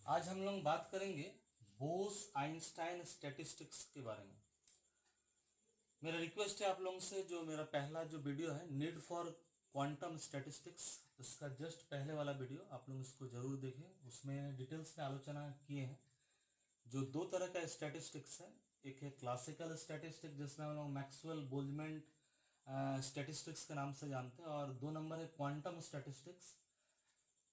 आज हम लोग बात करेंगे बोस आइंस्टाइन स्टैटिस्टिक्स के बारे में। मेरा रिक्वेस्ट है आप लोगों से, जो मेरा पहला जो वीडियो है नीड फॉर क्वांटम स्टैटिस्टिक्स, इसका जस्ट पहले वाला वीडियो आप लोग इसको जरूर देखें। उसमें डिटेल्स में आलोचना किए हैं जो दो तरह का स्टैटिस्टिक्स है। एक है क्लासिकल स्टैटिस्टिक्स जिसमें हम लोग मैक्सवेल बोल्जमैन स्टैटिस्टिक्स के नाम से जानते हैं, और दो नंबर है क्वांटम स्टैटिस्टिक्स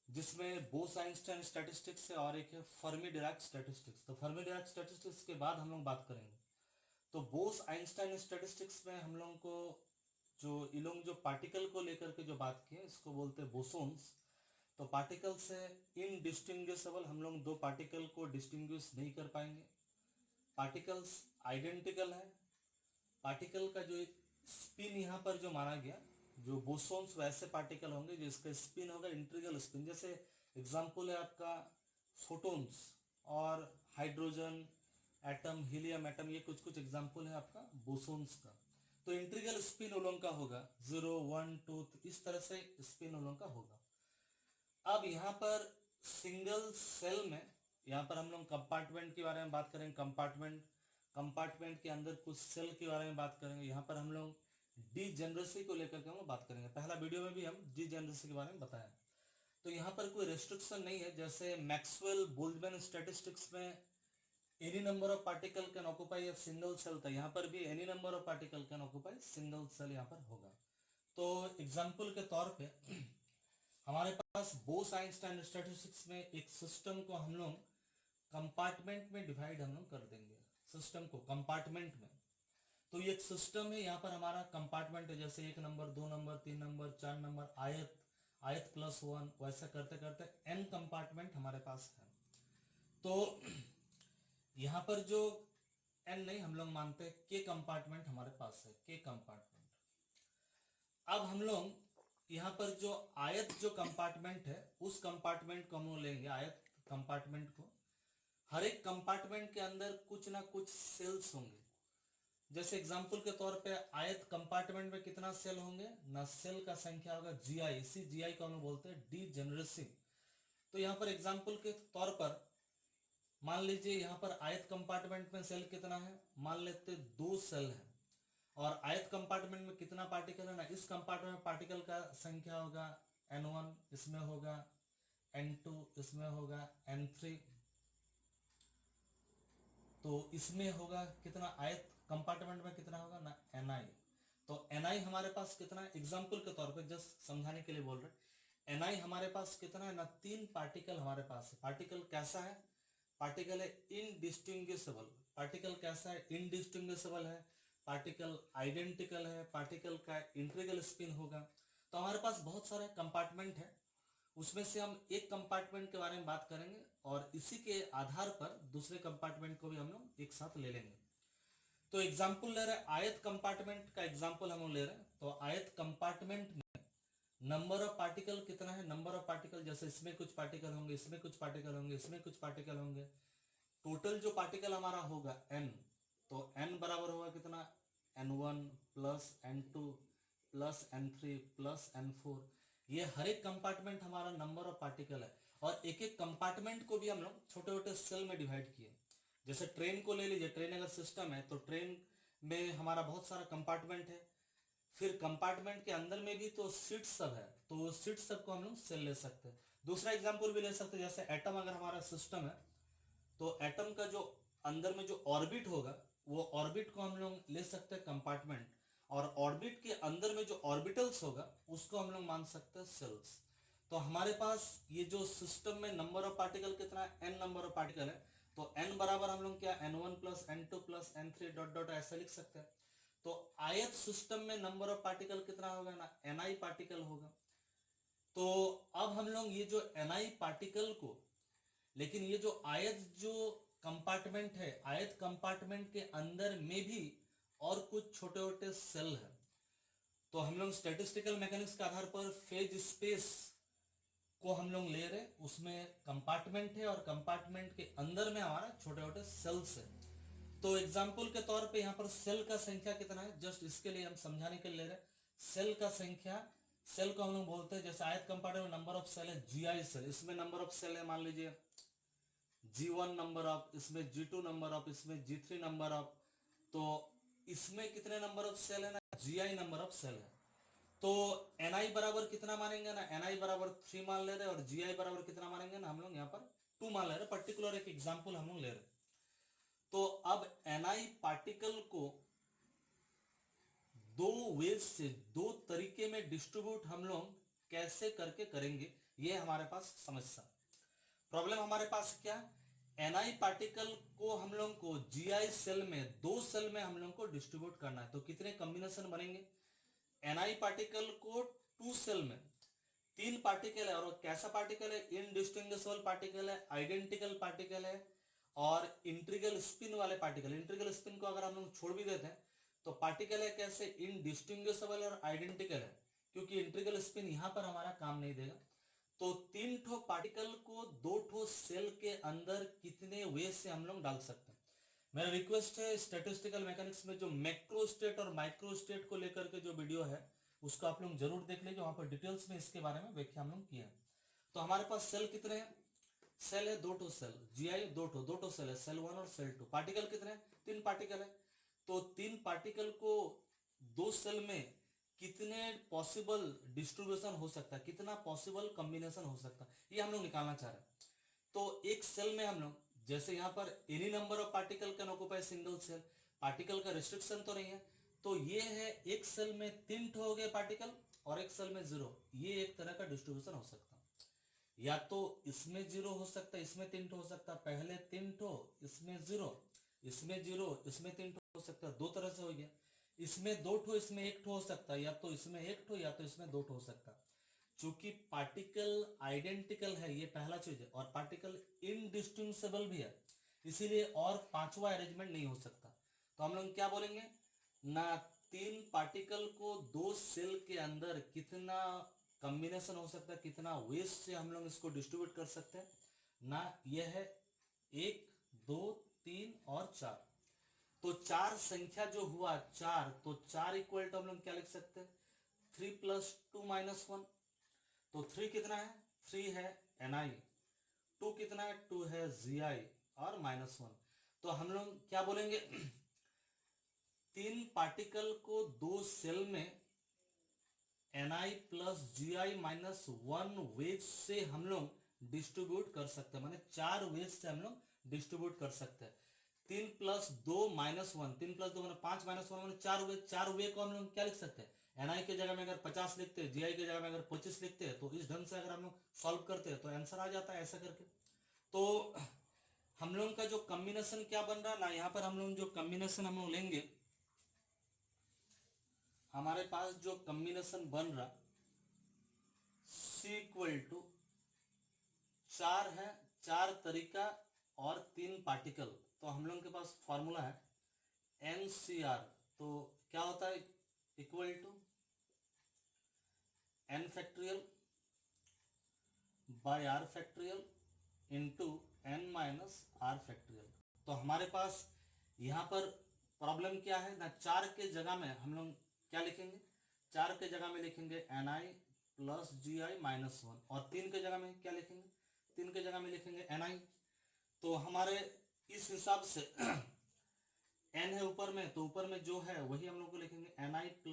जिसमें बोस आइंस्टाइन स्टैटिस्टिक्स है, और एक है फर्मी डिराक स्टैटिस्टिक्स। तो फर्मी डिराक स्टैटिस्टिक्स के बाद हम लोग बात करेंगे। तो बोस आइंस्टाइन स्टैटिस्टिक्स में हम लोग को इन लोग जो पार्टिकल को लेकर के जो बात की है इसको बोलते हैं बोसोन्स। तो पार्टिकल से इनडिस्टिंग्विशेबल, हम लोग दो पार्टिकल को डिस्टिंग्विश नहीं कर पाएंगे। पार्टिकल्स आइडेंटिकल है। पार्टिकल का जो स्पिन यहाँ पर जो माना गया, जो बोसोन्स वैसे पार्टिकल होंगे जिसका स्पिन होगा इंटीग्रल स्पिन। जैसे एग्जांपल है आपका फोटोन्स और हाइड्रोजन एटम, हीलियम एटम, ये कुछ कुछ एग्जांपल है आपका बोसोन्स का। तो इंटीग्रल स्पिन उन लोगों का होगा 0 1 2, इस तरह से स्पिन उन लोगों का होगा। अब यहाँ पर सिंगल सेल में, यहाँ पर हम लोग कंपार्टमेंट के बारे में बात करेंगे। कंपार्टमेंट के अंदर कुछ सेल के बारे में बात करेंगे। यहाँ पर हम लोग डीजेनरेसी को लेकर के हम बात करेंगे। पहला वीडियो में भी हम डीजेनरेसी के बारे में बताया। तो यहाँ पर कोई रेस्ट्रिक्शन नहीं है। जैसे मैक्सवेल बोल्जमैन स्टैटिस्टिक्स में any number of particle can occupy a single cell था, यहाँ पर भी any number of particle can occupy single cell यहाँ पर होगा। तो एग्जाम्पल के तौर पे हमारे पास बोस आइंस्टाइन स्टैटिस्टिक्स में एक सिस्टम को हम लोग कंपार्टमेंट में डिवाइड हम लोग कर देंगे। सिस्टम को कंपार्टमेंट में, तो ये एक सिस्टम है। यहाँ पर हमारा कंपार्टमेंट है, जैसे 1 नंबर 2 नंबर 3 नंबर 4 नंबर, आयत प्लस 1, वैसा करते करते n कंपार्टमेंट हमारे पास है। तो यहाँ पर जो n नहीं, हम लोग मानते हैं k कंपार्टमेंट हमारे पास है, k कंपार्टमेंट। अब हम लोग यहाँ पर जो आयत जो कंपार्टमेंट है उस कंपार्टमेंट को हम लोग लेंगे, आयत कंपार्टमेंट को। हर एक कंपार्टमेंट के अंदर कुछ ना कुछ सेल्स होंगे। जैसे एग्जांपल के तौर पे आयत कंपार्टमेंट में कितना सेल होंगे ना, सेल का संख्या होगा GI। इसी GI को हम बोलते हैं डीजेनरेसी। तो यहाँ पर एग्जांपल के तौर पर मान लीजिए यहाँ पर आयत कंपार्टमेंट में सेल कितना है, मान लेते 2 सेल है। और आयत कंपार्टमेंट में कितना पार्टिकल है ना, इस कंपार्टमेंट में पार्टिकल का संख्या होगा N1, इसमें होगा N2, इसमें होगा N3, तो इसमें होगा कितना, आयत कंपार्टमेंट में कितना होगा ना Ni। तो Ni हमारे पास कितना है, एग्जांपल के तौर पे जस्ट समझाने के लिए बोल रहे। Ni हमारे पास कितना है ना, 3 पार्टिकल हमारे पास है। पार्टिकल कैसा है, पार्टिकल है इनडिस्टिंग्विशेबल। पार्टिकल कैसा है, इनडिस्टिंग्विशेबल है। पार्टिकल आइडेंटिकल है। पार्टिकल का इंटीग्रल स्पिन होगा। तो हमारे पास बहुत सारे कंपार्टमेंट है, उसमें से हम एक कंपार्टमेंट के बारे में बात करेंगे और इसी के आधार पर दूसरे कंपार्टमेंट को भी हम लोग एक साथ ले लेंगे। तो एग्जांपल ले रहे हैं, आयत कंपार्टमेंट का एग्जांपल हम लोग ले रहे हैं। तो आयत कंपार्टमेंट में नंबर ऑफ पार्टिकल कितना है, नंबर ऑफ पार्टिकल जैसे इसमें कुछ पार्टिकल होंगे, इसमें कुछ पार्टिकल होंगे, इसमें कुछ पार्टिकल होंगे। टोटल जो पार्टिकल हमारा होगा n, तो n बराबर होगा कितना, N1 plus N2 plus N3 plus N4। ये हर एक कंपार्टमेंट हमारा नंबर ऑफ पार्टिकल है। और एक एक कंपार्टमेंट को भी हम लोग छोटे छोटे सेल में डिवाइड किए। जैसे ट्रेन को ले लीजिए, ट्रेन अगर सिस्टम है तो ट्रेन में हमारा बहुत सारा कंपार्टमेंट है। फिर कंपार्टमेंट के अंदर में भी तो सीट्स सब है, तो सीट्स सब को हम लोग सेल ले सकते हैं। दूसरा एग्जांपल भी ले सकते हैं, जैसे एटम अगर हमारा सिस्टम है तो एटम का जो अंदर में जो ऑर्बिट होगा वो ऑर्बिट को हम लोग ले सकते हैं कंपार्टमेंट, और ऑर्बिट के अंदर में जो ऑर्बिटल्स होगा उसको हम लोग मान सकते हैं सेल्स। तो हमारे पास ये जो सिस्टम में नंबर ऑफ पार्टिकल कितना है, n नंबर ऑफ पार्टिकल है। तो n बराबर हम लोग क्या, N1 plus N2 plus N3 dot dot ऐसा लिख सकते हैं। तो आयत सिस्टम में नंबर ऑफ पार्टिकल कितना होगा ना, Ni पार्टिकल होगा। तो अब हम लोग ये जो Ni पार्टिकल को, लेकिन ये जो आयत जो कंपार्टमेंट है, आयत कंपार्टमेंट के अंदर में भी और कुछ छोटे छोटे सेल है। तो हम लोग स्टैटिस्टिकल मैकेनिक्स के आधार पर फेज स्पेस को हम लोग ले रहे, उसमें कंपार्टमेंट है और कंपार्टमेंट के अंदर में हमारा छोटे छोटे सेल्स है। तो एग्जांपल के तौर पे यहाँ पर सेल का संख्या कितना है, जस्ट इसके लिए हम समझाने के लिए ले रहे। सेल का संख्या, सेल को हम लोग बोलते हैं, जैसे आयत कंपार्टमेंट में नंबर ऑफ सेल है GI सेल, इसमें नंबर ऑफ सेल है मान लीजिए G1 नंबर ऑफ, इसमें G2 नंबर ऑफ, इसमें G3 नंबर ऑफ, तो इसमें कितने नंबर ऑफ सेल है ना, Gi नंबर ऑफ सेल है। तो Ni बराबर कितना मानेंगे ना, Ni बराबर 3 मान ले रहे और Gi बराबर कितना मानेंगे ना हम लोग यहाँ पर 2 मान ले रहे। पर्टिकुलर एक एग्जांपल हम लोग ले रहे। तो अब Ni पार्टिकल को दो वेज से, दो तरीके में डिस्ट्रीब्यूट हम लोग कैसे करके करेंगे, ये हमारे पास समस्या, प्रॉब्लम हमारे पास क्या, Ni पार्टिकल को हम लोग को Gi सेल में, दो सेल में हम लोग को डिस्ट्रीब्यूट करना है। तो कितने कॉम्बिनेशन बनेंगे, Ni पार्टिकल को 2 सेल में 3 पार्टिकल है, और कैसा पार्टिकल है, इनडिस्टिंग्विशेबल पार्टिकल है, आइडेंटिकल पार्टिकल है, और इंट्रीगल स्पिन वाले पार्टिकल। इंट्रीगल स्पिन को अगर हम लोग छोड़ भी देते हैं तो पार्टिकल है कैसे, इनडिस्टिंग्विशेबल और आइडेंटिकल है, क्योंकि इंट्रीगल स्पिन यहां पर हमारा काम नहीं देगा। तो 3 ठो पार्टिकल को 2 ठो सेल के अंदर कितने वे से हम लोग डाल सकते हैं। मेरा रिक्वेस्ट है, स्टैटिस्टिकल मैकेनिक्स में जो मैक्रो स्टेट और माइक्रो स्टेट को लेकर के जो वीडियो है उसको आप लोग जरूर देख लीजिए, वहां पर डिटेल्स में इसके बारे में व्याख्या हम लोग किए हैं। तो हमारे पास सेल कितने हैं, सेल है 2 ठो सेल, Gi 2 ठो सेल है, सेल 1 और सेल 2। पार्टिकल कितने हैं, 3 पार्टिकल है। तो 3 पार्टिकल को 2 सेल में कितने पॉसिबल डिस्ट्रीब्यूशन हो सकता है, कितना पॉसिबल कॉम्बिनेशन हो सकता है, ये हम लोग निकालना चाह रहे हैं। तो एक सेल में हम लोग, जैसे यहाँ पर any number of particle can occupy single cell, particle का रिस्ट्रिक्शन तो नहीं है। तो ये है एक सेल में 3 ठो हो गए पार्टिकल और एक सेल में 0, ये एक तरह का डिस्ट्रीब्यूशन हो सकता है। या तो इसमें 0 हो सकता है, इसमें 3 ठो हो सकता है, पहले 3 ठो, इसमें 0, इसमें 0, इसमें 3 ठो हो सकता है, 2 तरह से हो गया। इसमें 2 ठो, इसमें 1 ठो हो सकता है, या तो इसमें 1 ठो या तो इसमें 2 ठो हो सकता है। चूंकि पार्टिकल आइडेंटिकल है, ये पहला चीज है, और पार्टिकल इनडिस्टिंग्विशेबल भी है, इसीलिए और पांचवा अरेंजमेंट नहीं हो सकता। तो हम लोग क्या बोलेंगे ना, 3 पार्टिकल को 2 सेल के अंदर कितना कॉम्बिनेशन हो सकता है, कितना वेज से हम लोग इसको डिस्ट्रीब्यूट कर सकते हैं ना, यह है 1 2 3 और 4। तो 4 संख्या जो हुआ 4, तो 4 इक्वल टू हम लोग क्या लिख सकते हैं, 3 + 2 - 1। तो 3 कितना है, 3 है Ni, 2 कितना है, 2 है Gi, और -1। तो हम लोग क्या बोलेंगे 3 पार्टिकल को 2 सेल में Ni + Gi - 1 वेज से हम लोग डिस्ट्रीब्यूट कर सकते हैं, माने 4 वेज से हम लोग डिस्ट्रीब्यूट कर सकते हैं। 3 + 2 - 1, 3 + 2 माने 5 - 1 माने 4 वे। 4 वे को हम लोग क्या लिख सकते हैं, Ni के जगह में अगर 50 लिखते हैं, Gi के जगह में अगर 25 लिखते हैं, तो इस ढंग से अगर हम लोग सॉल्व करते हैं तो आंसर आ जाता है ऐसा करके। तो हम लोग का जो कॉम्बिनेशन क्या बन रहा है ना, यहाँ पर हम लोग जो कॉम्बिनेशन हम लोग लेंगे, हमारे पास जो कॉम्बिनेशन बन रहा C = 4 है, 4 तरीका और 3 पार्टिकल। तो हम लोग के पास फॉर्मूला है NCR। तो क्या होता है, equal to n factorial by r factorial into n - r factorial. तो हमारे पास यहाँ पर प्रॉब्लम क्या है ना, 4 के जगह में हम लोग क्या लिखेंगे, 4 के जगह में लिखेंगे Ni + Gi - 1, और 3 के जगह में क्या लिखेंगे, 3 के जगह में लिखेंगे Ni। तो हमारे इस हिसाब से n है ऊपर में, तो ऊपर में जो है वही हम लोग को लिखेंगे Ni +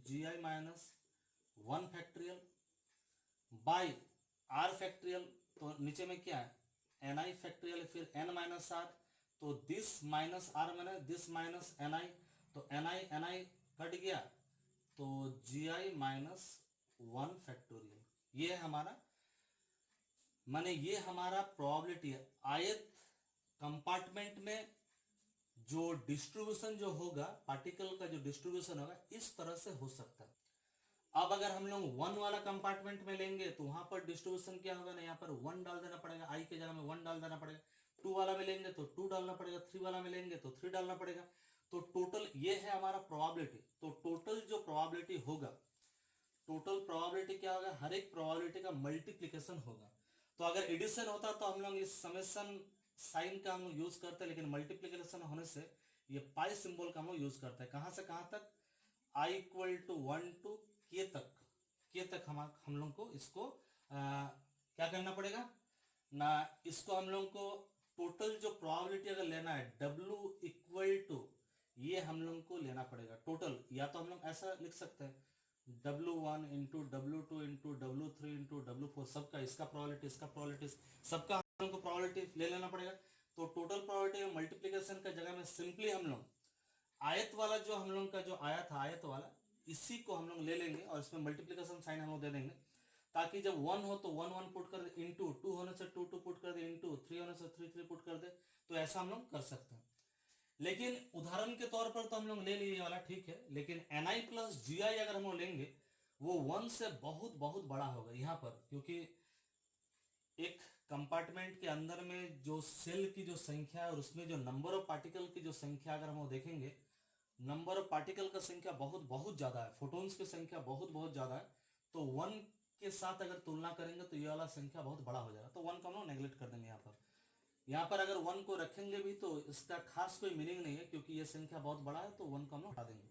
Gi - 1 factorial by r factorial. तो नीचे में क्या है Ni फैक्टोरियल, फिर n - r, तो दिस माइनस r मैंने दिस माइनस Ni, तो Ni कट गया, तो Gi - 1 फैक्टोरियल। ये है हमारा, माने ये हमारा प्रोबेबिलिटी है। आयत कंपार्टमेंट में जो डिस्ट्रीब्यूशन जो होगा, पार्टिकल का जो डिस्ट्रीब्यूशन होगा इस तरह से हो सकता है। अब अगर हम लोग 1 वाला कंपार्टमेंट में लेंगे तो वहां पर डिस्ट्रीब्यूशन क्या होगा ना, यहाँ पर 1 डाल देना पड़ेगा, i के जगह में 1 डाल देना पड़ेगा। 2 वाला में लेंगे तो 2 डालना पड़ेगा, 3 वाला में लेंगे तो 3 डालना पड़ेगा। तो टोटल ये है हमारा प्रोबेबिलिटी। तो टोटल जो प्रोबेबिलिटी होगा, टोटल प्रोबेबिलिटी क्या होगा, हर एक प्रोबेबिलिटी का मल्टीप्लिकेशन होगा। तो अगर एडिशन होता तो हम लोग इस समेशन साइन का हम लोग यूज करते हैं, लेकिन मल्टीप्लिकेशन होने से ये पाई सिंबल का हम लोग यूज करते हैं। कहां से कहां तक, i = 1 to k तक, k तक हम लोग को इसको क्या करना पड़ेगा ना, इसको हम लोग को टोटल जो प्रोबेबिलिटी अगर लेना है W इक्वल टू, ये हम लोग को लेना पड़ेगा टोटल, या तो हम लोग ऐसा लिख सकते हैं W1 into W2 into W3 into W4, सबका इसका प्रोबेबिलिटी इसका प्रोबेबिलिटी सबका हम लोग को प्रोबेबिलिटी ले लेना पड़ेगा। तो टोटल प्रोबेबिलिटी में मल्टीप्लिकेशन का जगह में सिंपली हम लोग आयत वाला जो हम लोग का जो आया था आयत वाला, इसी को हम लोग ले लेंगे और इसमें मल्टीप्लिकेशन साइन हम लोग दे देंगे, ताकि जब 1 हो तो 1 1 पुट कर दे, इंटू 2 होने से 2 2 पुट कर दे, इंटू 3 होने से 3 3 पुट कर दे। तो ऐसा हम लोग कर सकते हैं। लेकिन उदाहरण के तौर पर तो हम लोग ले लिए वाला ठीक है, लेकिन Ni प्लस जी अगर हम लोग लेंगे वो 1 से बहुत बहुत बड़ा होगा यहाँ पर, क्योंकि एक कंपार्टमेंट के अंदर में जो सेल की जो संख्या और उसमें जो नंबर ऑफ पार्टिकल की जो संख्या अगर हम वो देखेंगे, नंबर ऑफ पार्टिकल का संख्या बहुत बहुत ज्यादा है, फोटोन्स की संख्या बहुत बहुत ज्यादा है। तो 1 के साथ अगर तुलना करेंगे तो ये वाला संख्या बहुत बड़ा हो जाएगा, तो 1 को हम लोग नेग्लेक्ट कर देंगे। यहाँ पर अगर 1 को रखेंगे भी तो इसका खास कोई मीनिंग नहीं है, क्योंकि ये संख्या बहुत बड़ा है, तो 1 को हम लोग हटा देंगे।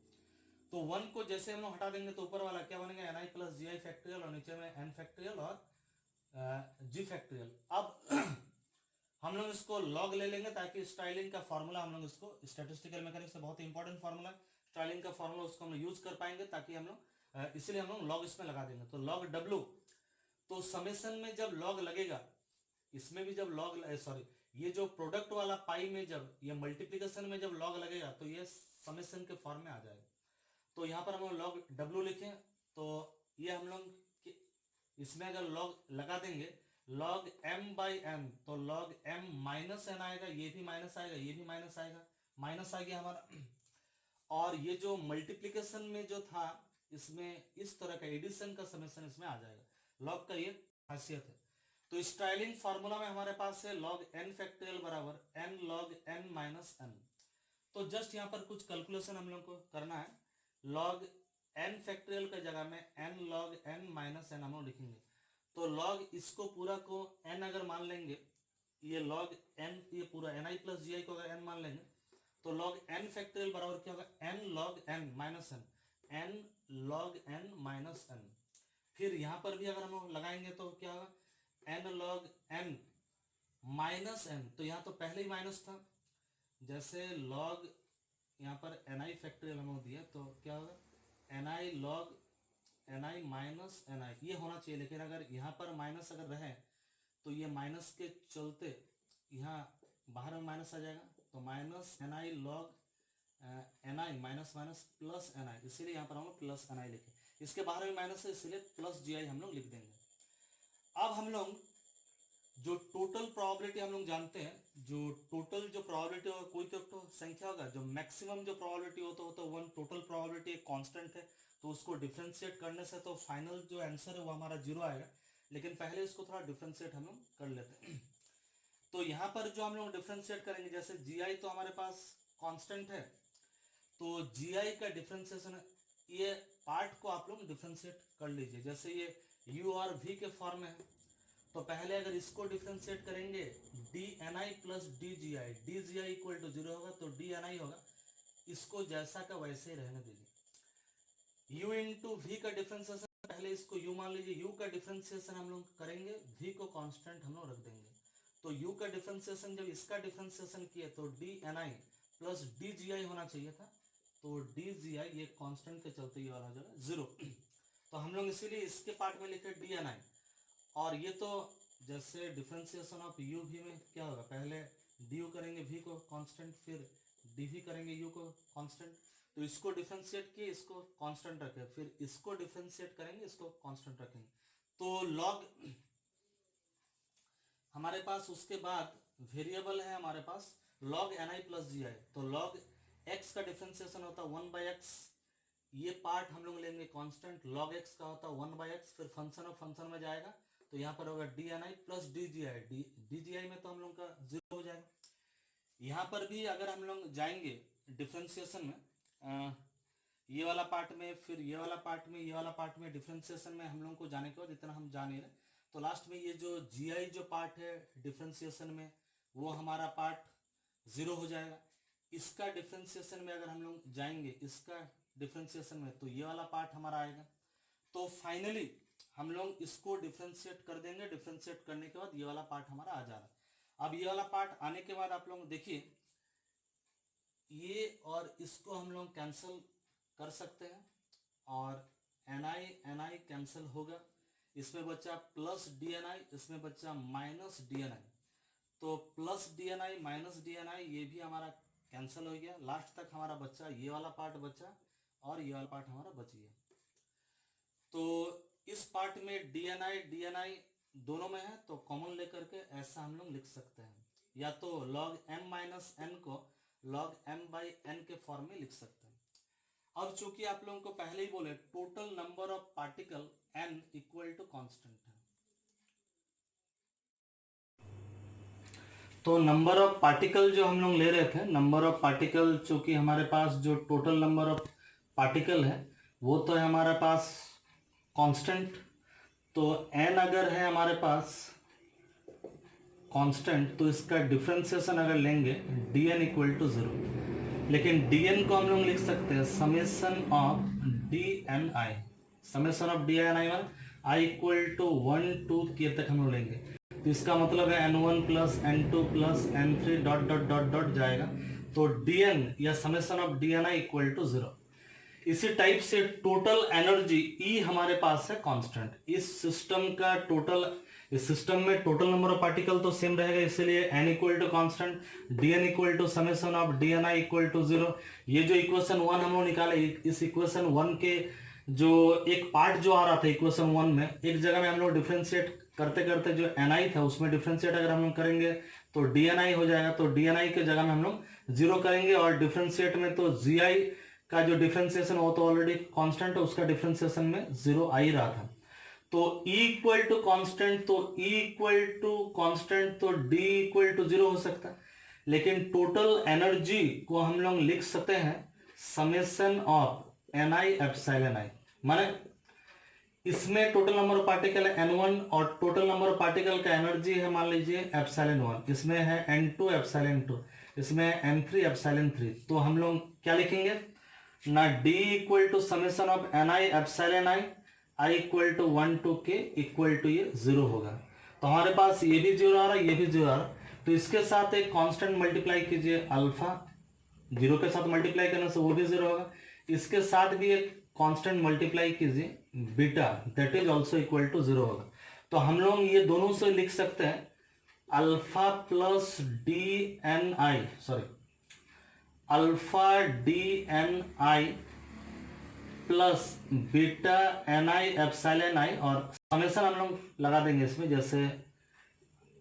तो 1 को जैसे हम लोग हटा देंगे तो ऊपर वाला क्या बनेगा, Ni प्लस जी आई फैक्टोरियल, और नीचे में n फैक्टोरियल और g फैक्टोरियल। अब हम लोग इसको लॉग ले लेंगे, ताकि स्टाइलिंग का फॉर्मूला हम लोग इसको स्टैटिस्टिकल मैकेनिक्स से बहुत इंपॉर्टेंट फॉर्मूला, स्टाइलिंग का फॉर्मूला उसको हम लोग यूज कर पाएंगे, ताकि हम लोग इसलिए हम लोग लॉग इसमें लगा देंगे। तो लॉग W, तो समेशन में जब लॉग लगेगा, इसमें भी जब लॉग, सॉरी, ये जो प्रोडक्ट वाला पाई में जब ये मल्टीप्लिकेशन में जब लॉग लगेगा तो ये समेशन के फॉर्म में आ जाएगा। तो यहाँ पर हम लोग लॉग W लिखें, तो ये हम लोग इसमें अगर लॉग लगा देंगे log m बाई m, तो log m माइनस n आएगा, ये भी माइनस आएगा, ये भी माइनस आएगा, माइनस आ गया हमारा। और ये जो मल्टीप्लिकेशन में जो था, इसमें इस तरह का एडिशन का समेशन इसमें आ जाएगा। लॉग का ये खासियत है। तो स्टाइलिंग फॉर्मूला में हमारे पास है log n फैक्टोरियल बराबर n log n minus n। तो जस्ट यहाँ पर कुछ कैलकुलेशन हम लोग को करना है। log n फैक्टोरियल का जगह में n log n minus n हम लोग लिखेंगे। तो log इसको पूरा को n अगर मान लेंगे, ये log n, ये पूरा Ni प्लस जी को अगर n मान लेंगे, तो log n फैक्टोरियल बराबर क्या होगा, n log n minus n, n log n minus n। फिर यहाँ पर भी अगर हम लगाएंगे तो क्या होगा, n log n minus n, तो यहाँ तो पहले ही माइनस था, जैसे log यहाँ पर Ni फैक्टोरियल हम दिया, तो क्या होगा Ni log Ni minus Ni, ये होना चाहिए। लेकिन अगर यहाँ पर माइनस अगर रहे तो ये माइनस के चलते यहाँ बाहर में माइनस आ जाएगा, तो minus Ni log Ni minus minus plus Ni, इसीलिए यहाँ पर हम लोग प्लस Ni लिखे। इसके बाहर में माइनस है, इसलिए प्लस Gi हम लोग लिख देंगे। अब हम लोग जो टोटल प्रोबेबिलिटी हम लोग जानते हैं, जो टोटल जो प्रोबेबिलिटी होगा, कोई तो संख्या होगा जो मैक्सिमम जो प्रोबेबिलिटी होता है 1, टोटल प्रोबेबिलिटी एक कांस्टेंट है, तो उसको डिफरेंशिएट करने से तो फाइनल जो आंसर है वो हमारा 0 आएगा। लेकिन पहले इसको थोड़ा डिफरेंशिएट हम लोग कर लेते हैं। तो यहाँ पर जो हम लोग डिफरेंशिएट करेंगे, जैसे Gi तो हमारे पास कांस्टेंट है, तो Gi का डिफरेंशिएशन, ये पार्ट को आप लोग डिफरेंशिएट कर लीजिए। जैसे ये u और v के फॉर्म में है, तो पहले अगर इसको डिफरेंशिएट करेंगे dni plus dgi, dgi equal to 0 होगा, तो dni होगा, इसको जैसा का वैसे ही रहने दीजिए। u इंटू वी का डिफरेंशिएशन, पहले इसको u मान लीजिए, u का डिफरेंशिएशन हम लोग करेंगे, v को कांस्टेंट हम लोग रख देंगे। तो u का डिफरेंशिएशन जब इसका डिफरेंशिएशन किए तो dni प्लस dgi होना चाहिए था, तो dgi ये कांस्टेंट के चलते ये वाला हो जाएगा 0। तो हम लोग इसीलिए इसके पार्ट में लिखे dni, और ये तो जैसे डिफरेंशिएशन ऑफ u v में क्या होगा, पहले du करेंगे v को कांस्टेंट, फिर dv करेंगे u को कांस्टेंट, तो इसको डिफरेंशिएट किए, इसको कांस्टेंट रखें, फिर इसको डिफरेंशिएट करेंगे, इसको कांस्टेंट रखेंगे। तो log हमारे पास उसके बाद वेरिएबल है हमारे पास log ni प्लस जी आई, तो log x का डिफरेंशिएशन होता है 1/x, ये पार्ट हम लोग लेंगे कांस्टेंट, log x का होता है 1/x, फिर फंक्शन ऑफ फंक्शन में जाएगा, तो यहाँ पर होगा dni प्लस dgi, dgi में तो हम लोग का 0 हो जाएगा। यहाँ पर भी अगर हम लोग जाएंगे डिफरेंशिएशन में, ये वाला पार्ट में, फिर ये वाला पार्ट में, ये वाला पार्ट में, डिफरेंशिएशन में हम लोग को जाने के बाद इतना हम जान ही रहे, तो लास्ट में ये जो gi जो पार्ट है डिफरेंशिएशन में, वो हमारा पार्ट 0 हो जाएगा। इसका डिफरेंशिएशन में अगर हम लोग जाएंगे, इसका डिफरेंशिएशन में, तो ये वाला पार्ट हमारा आएगा। तो फाइनली हम लोग इसको डिफरेंशिएट कर देंगे, डिफरेंशिएट करने के बाद ये वाला पार्ट हमारा आ जा रहा है। अब ये वाला पार्ट आने के बाद आप लोग देखिए, ये और इसको हम लोग कैंसिल कर सकते हैं और ni कैंसिल होगा, इसमें बचा प्लस dni, इसमें बचा माइनस dni। तो प्लस dni माइनस dni ये भी हमारा कैंसिल हो गया। लास्ट तक हमारा बच्चा ये वाला पार्ट बचा और ये वाला पार्ट हमारा बच गया। तो इस पार्ट में dni दोनों में है, तो कॉमन लेकर के ऐसा हम लोग लिख सकते हैं, या तो log m माइनस n को log m बाई n के फॉर्म में लिख सकते हैं। अब चूंकि आप लोगों को पहले ही बोले total number of particle n equal to constant है, तो नंबर ऑफ पार्टिकल जो हम लोग ले रहे थे, नंबर ऑफ पार्टिकल चूंकि हमारे पास जो टोटल नंबर ऑफ पार्टिकल है वो तो है हमारे पास कांस्टेंट। तो n अगर है हमारे पास कांस्टेंट, तो इसका डिफरेंशिएशन अगर लेंगे dn इक्वल टू 0, लेकिन dn को हम लोग लिख सकते हैं summation of dni। Summation of dni one i equal to 1 2 के तक हम लोग लेंगे, तो इसका मतलब है n1 plus n2 plus n3 dot dot dot dot जाएगा, तो dn या summation of dni equal to 0। इसी टाइप से टोटल एनर्जी E हमारे पास है कांस्टेंट। इस सिस्टम का टोटल, इस सिस्टम में टोटल नंबर ऑफ पार्टिकल तो सेम रहेगा, इसलिए n equal to constant, dn equal to summation of dni equal to 0। ये जो इक्वेशन 1 हम लोग निकाले, इस इक्वेशन 1 के जो एक पार्ट जो आ रहा था इक्वेशन 1 में, एक जगह में हम लोग डिफरेंशिएट करते करते जो ni था उसमें डिफरेंशिएट अगर हम लोग करेंगे तो dni हो जाएगा, तो dni के जगह में हम लोग 0 करेंगे, और डिफरेंशिएट में तो gi का जो डिफरेंशिएशन वो तो ऑलरेडी कांस्टेंट है, उसका डिफरेंशिएशन में 0 आ ही रहा था। तो E इक्वल टू कांस्टेंट, तो E इक्वल टू कांस्टेंट, तो D इक्वल टू 0 हो सकता है, लेकिन टोटल एनर्जी को हम लोग लिख सकते हैं summation of ni epsilon i। माने इसमें टोटल नंबर ऑफ पार्टिकल है n1 और टोटल नंबर ऑफ पार्टिकल का एनर्जी है मान लीजिए एप्सिलॉन 1, इसमें है n2 एप्सिलॉन 2, इसमें है n3 एप्सिलॉन 3। तो हम लोग क्या लिखेंगे ना, d equal to summation of ni epsilon i equal to 1 to k equal to ये 0 होगा। तो हमारे पास ये भी 0 आ रहा है, ये भी 0 आ रहा है, तो इसके साथ एक कांस्टेंट मल्टीप्लाई कीजिए अल्फा, 0 के साथ मल्टीप्लाई करने से वो भी 0 होगा, इसके साथ भी एक कांस्टेंट मल्टीप्लाई कीजिए बीटा, that is also equal to 0 होगा। तो हम लोग ये दोनों से लिख सकते हैं alpha plus dni, sorry alpha dni plus beta ni epsilon i, और समेशन हम लोग लगा देंगे इसमें, जैसे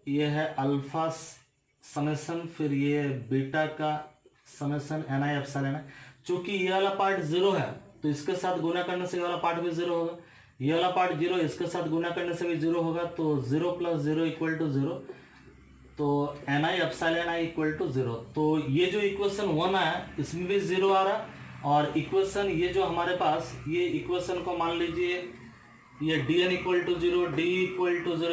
ये है अल्फा समेशन, फिर ये बीटा का समेशन ni एप्सिलॉन i। चूंकि ये वाला पार्ट 0 है तो इसके साथ गुना करने से ये वाला पार्ट भी 0 होगा, ये वाला पार्ट 0 इसके साथ गुना करने से भी 0 होगा, तो 0 प्लस 0 इक्वल टू 0, तो ni epsilon i equal to 0। तो ये जो इक्वेशन 1 आया इसमें भी 0 आ रहा, और इक्वेशन ये जो हमारे पास, ये इक्वेशन को मान लीजिए ये dn equal to 0, d equal to 0,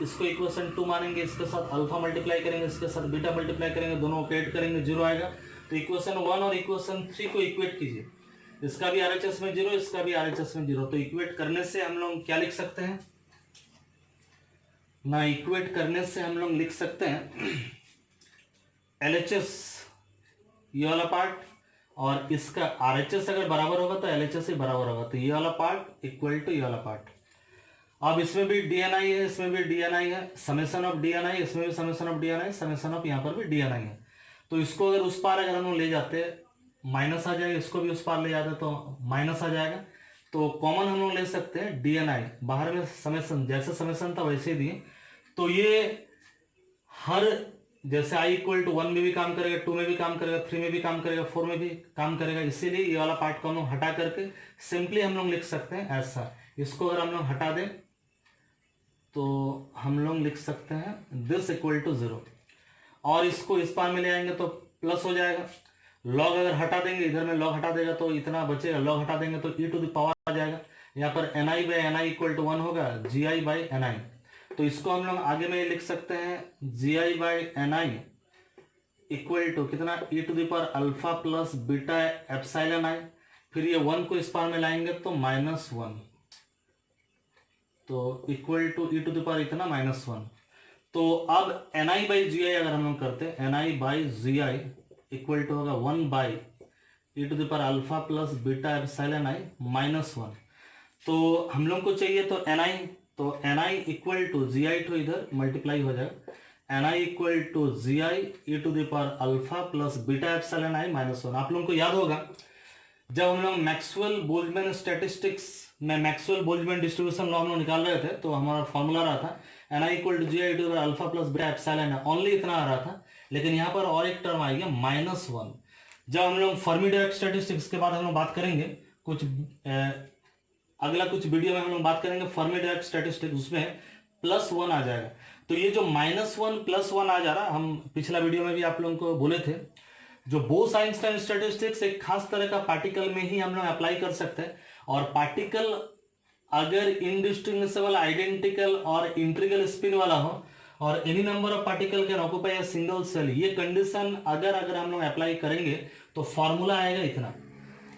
इसको इक्वेशन 2 मानेंगे, इसके साथ अल्फा मल्टीप्लाई करेंगे, इसके साथ बीटा मल्टीप्लाई करेंगे, दोनों को ऐड करेंगे 0 आएगा। तो इक्वेशन 1 और इक्वेशन 3 को इक्वेट कीजिए, इसका भी RHS में 0, इसका भी RHS में 0, तो इक्वेट करने से हम लोग क्या लिख सकते हैं ना, इक्वेट करने से हम लोग लिख सकते हैं LHS ये वाला पार्ट, और इसका RHS अगर बराबर होगा तो LHS ही बराबर होगा, तो ये वाला पार्ट इक्वल टू ये वाला पार्ट। अब इसमें भी dni है, इसमें भी dni है, समेशन ऑफ dni, इसमें भी summation of dni, summation of यहाँ पर भी dni है। तो इसको अगर उस पार अगर हम लोग ले जाते माइनस आ जाएगा, इसको भी उस पार ले जाते तो माइनस आ जाएगा, तो कॉमन हम लोग ले सकते हैं dni, बाहर में समेशन जैसे समेशन था वैसे ही दिए, तो ये हर जैसे i इक्वल टू 1 में भी काम करेगा, 2 में भी काम करेगा, 3 में भी काम करेगा, 4 में भी काम करेगा, इसीलिए ये वाला पार्ट को हम लोग हटा करके सिंपली हम लोग लिख सकते हैं ऐसा। इसको अगर हम लोग हटा दें तो हम लोग लिख सकते हैं दिस इक्वल टू 0, और इसको इस पार में ले आएंगे तो प्लस हो जाएगा, लॉग अगर हटा देंगे, इधर में लॉग हटा देगा तो इतना बचेगा, लॉग हटा देंगे तो e टू द पावर आ जाएगा, यहाँ पर ni by ni equal to 1 होगा, gi बाई ni। तो इसको हम लोग आगे में लिख सकते हैं gi by ni equal to कितना, e to the power alpha plus beta epsilon i, फिर ये 1 को इस पार में लाएंगे तो -1, तो equal to e to the power इतना -1। तो अब एन आई बाई जी आई अगर हम लोग करते हैं, N I by G I equal to होगा 1 by E to the power alpha plus beta epsilon I minus 1। तो हम लोग को चाहिए तो एन आई, तो N I equal to G I to इधर मल्टीप्लाई हो जाएगा, N I equal to G I E to the power alpha plus beta epsilon I minus 1। आप लोगों को याद होगा जब हम लोग मैक्सवेल बोल्ट्जमैन स्टैटिस्टिक्स में मैक्सवेल बोल्ट्जमैन डिस्ट्रीब्यूशन लॉ हम लोग निकाल रहे थे, तो हमारा फॉर्मूला रहा था N I equal to G I to the power alpha plus beta epsilon I, only इतना आ रहा था। लेकिन यहाँ पर और एक टर्म आएगा माइनस 1। जब हम लोग फर्मी डायरेक्ट स्टैटिस्टिक्स के बाद हम लोग बात करेंगे कुछ अगला कुछ वीडियो में हम लोग बात करेंगे फर्मी डायरेक्ट स्टैटिस्टिक्स, उसमें प्लस 1 आ जाएगा। तो ये जो माइनस 1 प्लस 1 आ जा रहा, हम पिछला वीडियो में भी आप लोगों को बोले थे, जो बोस आइंस्टाइन स्टैटिस्टिक्स एक खास तरह का पार्टिकल में ही हम लोग अप्लाई कर सकते हैं। और पार्टिकल अगर इनडिस्टिंग्विशेबल, आइडेंटिकल और इंटीग्रल स्पिन वाला हो और any number of particle can occupy a single cell, ये कंडीशन अगर हम लोग अप्लाई करेंगे तो फॉर्मूला आएगा इतना।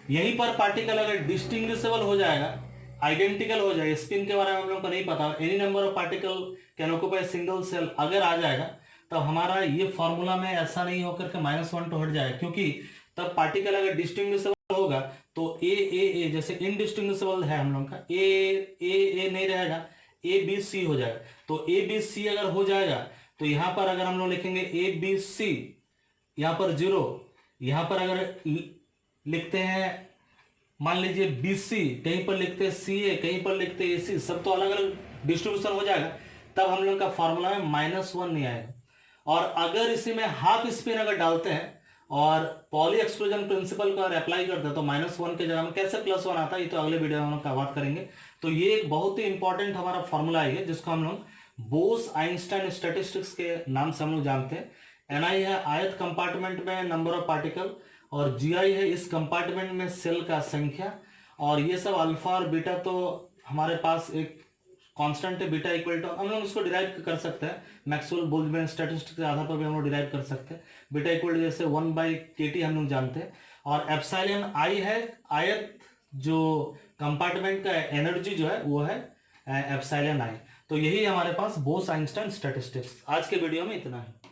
यहीं पर पार्टिकल अगर डिस्टिंग्विशेबल हो जाएगा, आइडेंटिकल हो जाएगा, स्पिन के बारे में हम लोग को नहीं पता, any number of particle can occupy single cell अगर आ जाएगा, तब हमारा ये फॉर्मूला में ऐसा नहीं होकर के माइनस 1 तो हट जाएगा। क्योंकि तब पार्टिकल अगर डिस्टिंग्विशेबल होगा तो ए जैसे इनडिस्टिंग्विशेबल है हम लोग का, ए नहीं रहेगा, ए बी सी हो जाएगा। तो ए बी सी अगर हो जाएगा तो यहां पर अगर हम लोग लिखेंगे ए बी सी, यहां पर 0, यहां पर अगर लिखते हैं मान लीजिए बी सी, कहीं पर लिखते हैं सी ए, कहीं पर लिखते हैं ए सी, सब तो अलग अलग डिस्ट्रीब्यूशन हो जाएगा, तब हम लोग का फॉर्मूला में माइनस 1 नहीं आएगा। और अगर इसी में हाफ स्पिन अगर डालते हैं और पॉली एक्सक्लूजन प्रिंसिपल को अगर अप्लाई करते हैं तो माइनस 1 के जगह में कैसे प्लस 1 आता है, ये तो अगले वीडियो में हम लोग बात करेंगे। तो ये एक बहुत ही इंपॉर्टेंट हमारा फॉर्मूला है जिसको हम लोग बोस आइंस्टाइन स्टैटिस्टिक्स के नाम से हम लोग जानते हैं। एन आई है आयत कंपार्टमेंट में नंबर ऑफ पार्टिकल, और जी आई है इस कंपार्टमेंट में सेल का संख्या, और ये सब अल्फा और बीटा तो हमारे पास एक कांस्टेंट है, बीटा इक्वल टू, हम लोग इसको डिराइव कर सकते हैं मैक्सवेल बोल्ट्जमैन स्टैटिस्टिक्स के आधार पर भी हम लोग डिराइव कर सकते हैं। बीटा इक्वल टू जैसे 1 बाई KT हम लोग जानते हैं, और एप्सिलॉन आई है आयत जो कंपार्टमेंट का एनर्जी जो है वो है एप्सिलॉन आई। तो यही हमारे पास बोस आइंस्टाइन स्टैटिस्टिक्स। आज के वीडियो में इतना है।